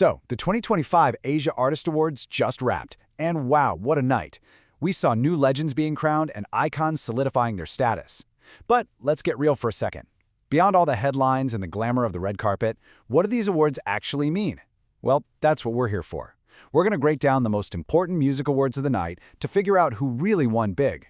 So, the 2025 Asia Artist Awards just wrapped, and wow, what a night. We saw new legends being crowned and icons solidifying their status. But let's get real for a second. Beyond all the headlines and the glamour of the red carpet, what do these awards actually mean? Well, that's what we're here for. We're going to break down the most important music awards of the night to figure out who really won big.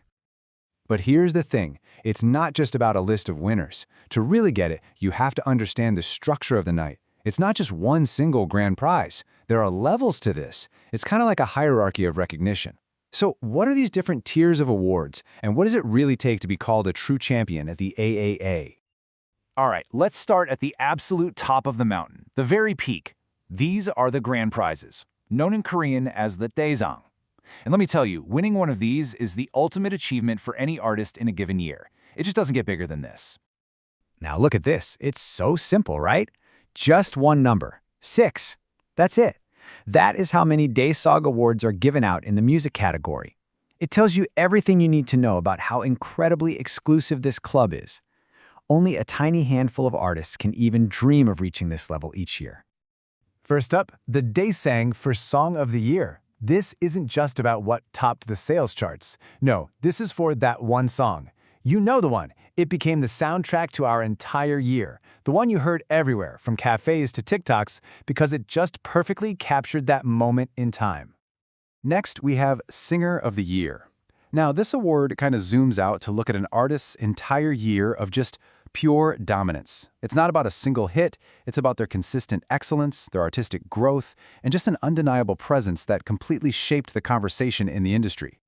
But here's the thing, it's not just about a list of winners. To really get it, you have to understand the structure of the night. It's not just one single grand prize. There are levels to this. It's kind of like a hierarchy of recognition. So what are these different tiers of awards, and what does it really take to be called a true champion at the AAA? All right, let's start at the absolute top of the mountain, the very peak. These are the grand prizes, known in Korean as the Daesang. And let me tell you, winning one of these is the ultimate achievement for any artist in a given year. It just doesn't get bigger than this. Now look at this. It's so simple, right? Just one number, 6. That's it. That is how many Daesang Awards are given out in the music category. It tells you everything you need to know about how incredibly exclusive this club is. Only a tiny handful of artists can even dream of reaching this level each year. First up, the Daesang for Song of the Year. This isn't just about what topped the sales charts. No, this is for that one song. You know the one. It became the soundtrack to our entire year. The one you heard everywhere, from cafes to TikToks, because it just perfectly captured that moment in time. Next, we have Singer of the Year. Now, this award kind of zooms out to look at an artist's entire year of just pure dominance. It's not about a single hit, it's about their consistent excellence, their artistic growth, and just an undeniable presence that completely shaped the conversation in the industry.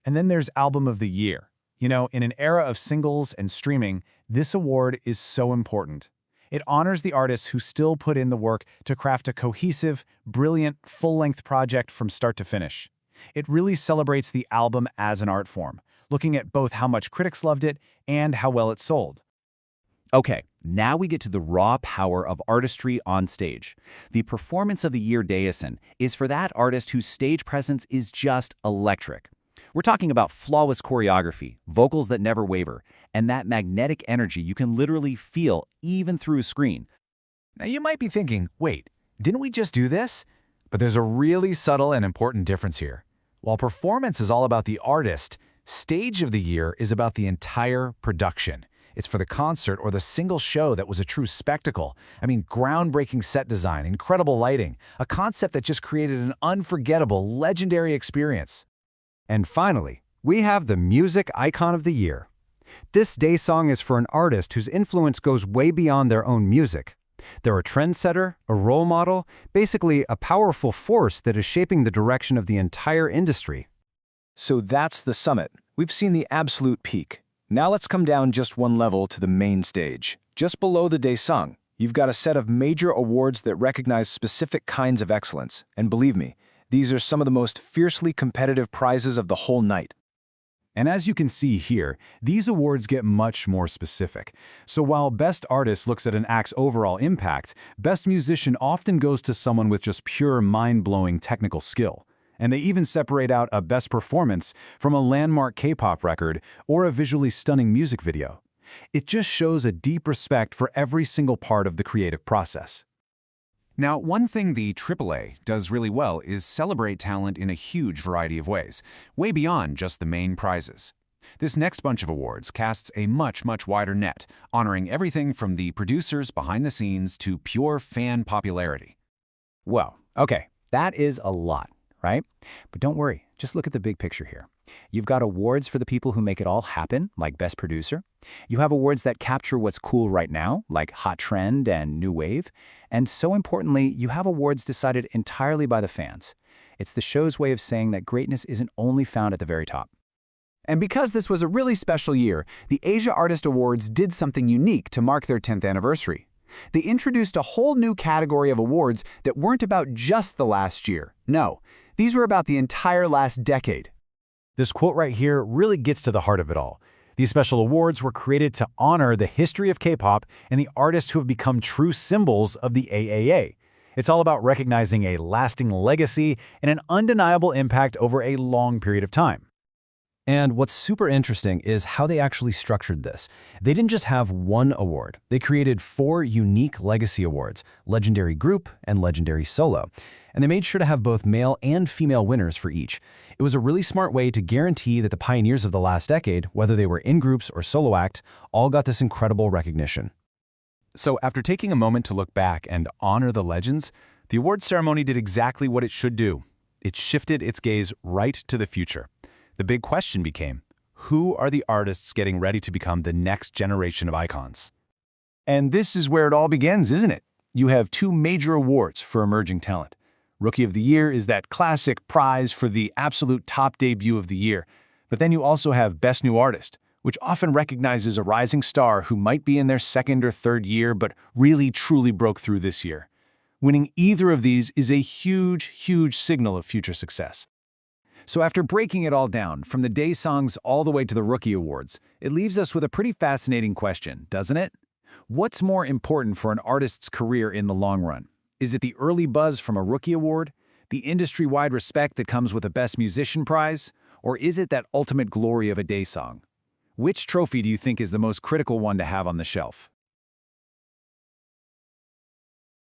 And then there's Album of the Year. You know, in an era of singles and streaming, this award is so important. It honors the artists who still put in the work to craft a cohesive, brilliant, full-length project from start to finish. It really celebrates the album as an art form, looking at both how much critics loved it and how well it sold. Okay, now we get to the raw power of artistry on stage. The Performance of the Year Daesang is for that artist whose stage presence is just electric. We're talking about flawless choreography, vocals that never waver, and that magnetic energy you can literally feel even through a screen. Now you might be thinking, wait, didn't we just do this? But there's a really subtle and important difference here. While performance is all about the artist, Stage of the Year is about the entire production. It's for the concert or the single show that was a true spectacle. I mean, groundbreaking set design, incredible lighting, a concept that just created an unforgettable, legendary experience. And finally, we have the Music Icon of the Year. This Daesang is for an artist whose influence goes way beyond their own music. They're a trendsetter, a role model, basically a powerful force that is shaping the direction of the entire industry. So that's the summit. We've seen the absolute peak. Now let's come down just one level to the main stage. Just below the Daesang, you've got a set of major awards that recognize specific kinds of excellence. And believe me, these are some of the most fiercely competitive prizes of the whole night. And as you can see here, these awards get much more specific. So while Best Artist looks at an act's overall impact, Best Musician often goes to someone with just pure mind-blowing technical skill. And they even separate out a Best Performance from a landmark K-pop record or a visually stunning music video. It just shows a deep respect for every single part of the creative process. Now, one thing the AAA does really well is celebrate talent in a huge variety of ways, way beyond just the main prizes. This next bunch of awards casts a much wider net, honoring everything from the producers behind the scenes to pure fan popularity. Well, okay, that is a lot, right? But don't worry, just look at the big picture here. You've got awards for the people who make it all happen, like Best Producer. You have awards that capture what's cool right now, like Hot Trend and New Wave. And so importantly, you have awards decided entirely by the fans. It's the show's way of saying that greatness isn't only found at the very top. And because this was a really special year, the Asia Artist Awards did something unique to mark their 10th anniversary. They introduced a whole new category of awards that weren't about just the last year. No, these were about the entire last decade. This quote right here really gets to the heart of it all. These special awards were created to honor the history of K-pop and the artists who have become true symbols of the AAA. It's all about recognizing a lasting legacy and an undeniable impact over a long period of time. And what's super interesting is how they actually structured this. They didn't just have one award. They created 4 unique legacy awards, Legendary Group and Legendary Solo. And they made sure to have both male and female winners for each. It was a really smart way to guarantee that the pioneers of the last decade, whether they were in groups or solo act, all got this incredible recognition. So after taking a moment to look back and honor the legends, the awards ceremony did exactly what it should do. It shifted its gaze right to the future. The big question became, who are the artists getting ready to become the next generation of icons? And this is where it all begins, isn't it? You have 2 major awards for emerging talent. Rookie of the Year is that classic prize for the absolute top debut of the year. But then you also have Best New Artist, which often recognizes a rising star who might be in their 2nd or 3rd year but really truly broke through this year. Winning either of these is a huge, huge signal of future success. So after breaking it all down, from the Daesangs all the way to the Rookie Awards, it leaves us with a pretty fascinating question, doesn't it? What's more important for an artist's career in the long run? Is it the early buzz from a Rookie Award, the industry-wide respect that comes with a Best Musician prize, or is it that ultimate glory of a Daesang? Which trophy do you think is the most critical one to have on the shelf?